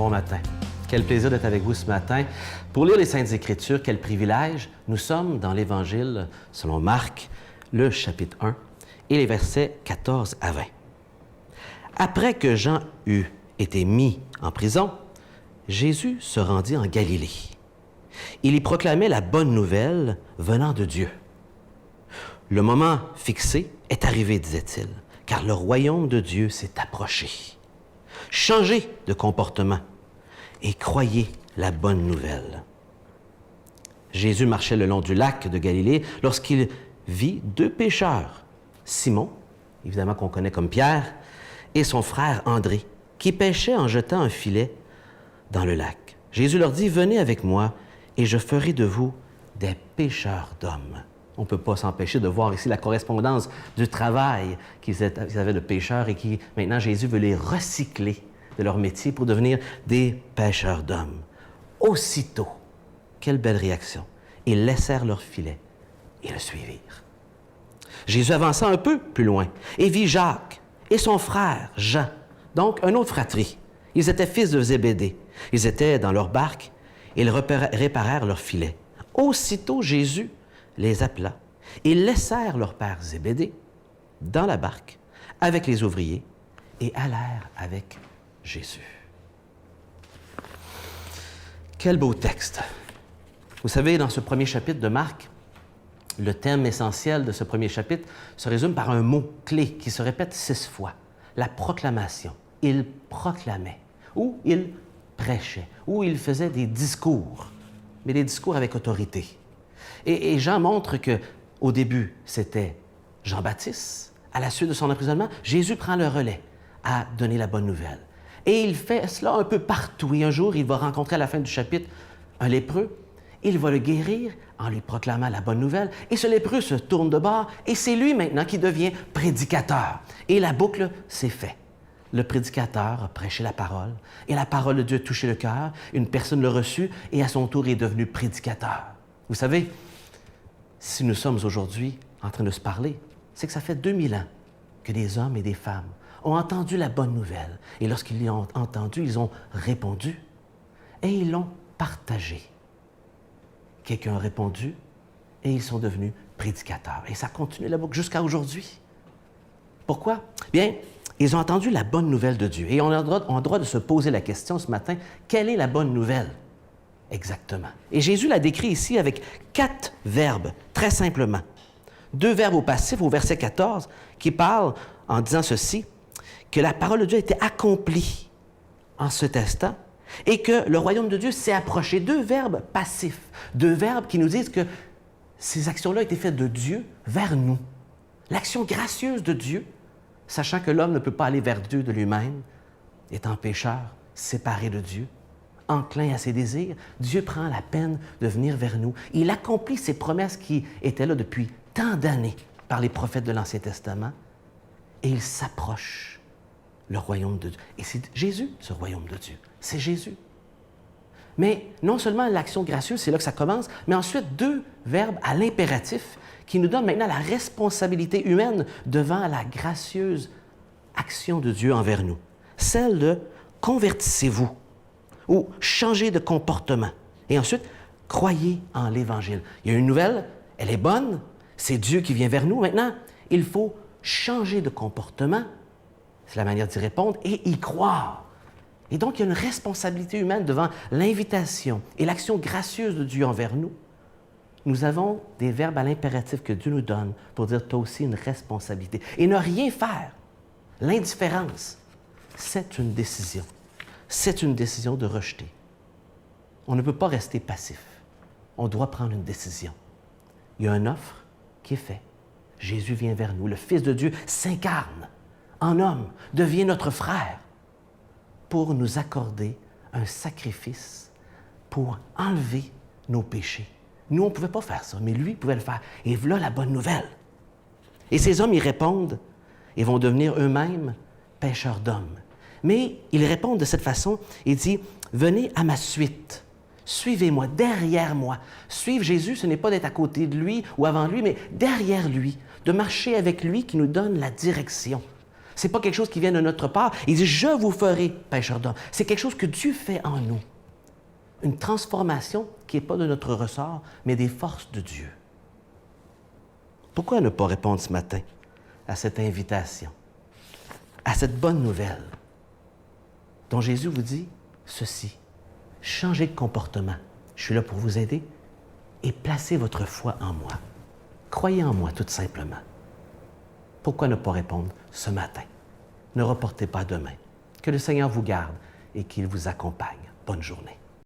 Bon matin. Quel plaisir d'être avec vous ce matin. Pour lire les Saintes Écritures, quel privilège. Nous sommes dans l'Évangile selon Marc, le chapitre 1, et les versets 14 à 20. Après que Jean eut été mis en prison, Jésus se rendit en Galilée. Il y proclamait la bonne nouvelle venant de Dieu. Le moment fixé est arrivé, disait-il, car le royaume de Dieu s'est approché. Changez de comportement et croyez la bonne nouvelle. Jésus marchait le long du lac de Galilée lorsqu'il vit deux pécheurs, Simon, évidemment qu'on connaît comme Pierre, et son frère André, qui pêchaient en jetant un filet dans le lac. Jésus leur dit, « Venez avec moi et je ferai de vous des pêcheurs d'hommes. » On ne peut pas s'empêcher de voir ici la correspondance du travail qu'ils avaient de pêcheurs et qui, maintenant, Jésus veut les recycler de leur métier pour devenir des pêcheurs d'hommes. Aussitôt, quelle belle réaction, ils laissèrent leur filet et le suivirent. Jésus avança un peu plus loin et vit Jacques et son frère Jean, donc un autre fratrie. Ils étaient fils de Zébédée. Ils étaient dans leur barque et ils réparèrent leur filet. Aussitôt, Jésus les appela et laissèrent leur père Zébédée dans la barque avec les ouvriers et allèrent avec Jésus. Quel beau texte! Vous savez, dans ce premier chapitre de Marc, le thème essentiel de ce premier chapitre se résume par un mot clé qui se répète 6 fois, la proclamation. Il proclamait, ou il prêchait, ou il faisait des discours, mais des discours avec autorité. Et Jean montre qu'au début, c'était Jean-Baptiste. À la suite de son emprisonnement, Jésus prend le relais à donner la bonne nouvelle. Et il fait cela un peu partout. Et un jour, il va rencontrer à la fin du chapitre un lépreux. Il va le guérir en lui proclamant la bonne nouvelle. Et ce lépreux se tourne de bord et c'est lui maintenant qui devient prédicateur. Et la boucle s'est faite. Le prédicateur a prêché la parole et la parole de Dieu a touché le cœur. Une personne l'a reçu et à son tour est devenu prédicateur. Vous savez, si nous sommes aujourd'hui en train de se parler, c'est que ça fait 2000 ans que des hommes et des femmes ont entendu la bonne nouvelle. Et lorsqu'ils l'ont entendu, ils ont répondu et ils l'ont partagé. Quelqu'un a répondu et ils sont devenus prédicateurs. Et ça continue la boucle jusqu'à aujourd'hui. Pourquoi? Bien, ils ont entendu la bonne nouvelle de Dieu. Et on a le droit de se poser la question ce matin, quelle est la bonne nouvelle? Exactement. Et Jésus l'a décrit ici avec 4 verbes, très simplement. 2 verbes au passif, au verset 14, qui parlent en disant ceci, que la parole de Dieu a été accomplie en cet instant et que le royaume de Dieu s'est approché. 2 verbes passifs, 2 verbes qui nous disent que ces actions-là ont été faites de Dieu vers nous. L'action gracieuse de Dieu, sachant que l'homme ne peut pas aller vers Dieu de lui-même, étant pécheur, séparé de Dieu, enclin à ses désirs, Dieu prend la peine de venir vers nous. Il accomplit ses promesses qui étaient là depuis tant d'années par les prophètes de l'Ancien Testament et il s'approche le royaume de Dieu. Et c'est Jésus, ce royaume de Dieu. C'est Jésus. Mais non seulement l'action gracieuse, c'est là que ça commence, mais ensuite 2 verbes à l'impératif qui nous donnent maintenant la responsabilité humaine devant la gracieuse action de Dieu envers nous. Celle de « convertissez-vous » ou « changez de comportement ». Et ensuite, « croyez en l'Évangile ». Il y a une nouvelle, elle est bonne, c'est Dieu qui vient vers nous. Maintenant, il faut changer de comportement, c'est la manière d'y répondre, et y croire. Et donc, il y a une responsabilité humaine devant l'invitation et l'action gracieuse de Dieu envers nous. Nous avons des verbes à l'impératif que Dieu nous donne pour dire, tu as aussi une responsabilité. Et ne rien faire, l'indifférence, c'est une décision. C'est une décision de rejeter. On ne peut pas rester passif. On doit prendre une décision. Il y a une offre qui est faite. Jésus vient vers nous. Le Fils de Dieu s'incarne en homme, devient notre frère pour nous accorder un sacrifice pour enlever nos péchés. Nous, on ne pouvait pas faire ça, mais lui pouvait le faire. Et voilà la bonne nouvelle. Et ces hommes, ils répondent et vont devenir eux-mêmes pêcheurs d'hommes. Mais ils répondent de cette façon. Il dit, « Venez à ma suite. Suivez-moi, derrière moi. » Suivre Jésus, ce n'est pas d'être à côté de lui ou avant lui, mais derrière lui, de marcher avec lui qui nous donne la direction. Ce n'est pas quelque chose qui vient de notre part. Il dit, je vous ferai pêcheurs d'hommes. C'est quelque chose que Dieu fait en nous. Une transformation qui n'est pas de notre ressort, mais des forces de Dieu. Pourquoi ne pas répondre ce matin à cette invitation, à cette bonne nouvelle dont Jésus vous dit ceci, changez de comportement, je suis là pour vous aider, et placez votre foi en moi. Croyez en moi, tout simplement. Pourquoi ne pas répondre ce matin? Ne reportez pas demain. Que le Seigneur vous garde et qu'il vous accompagne. Bonne journée.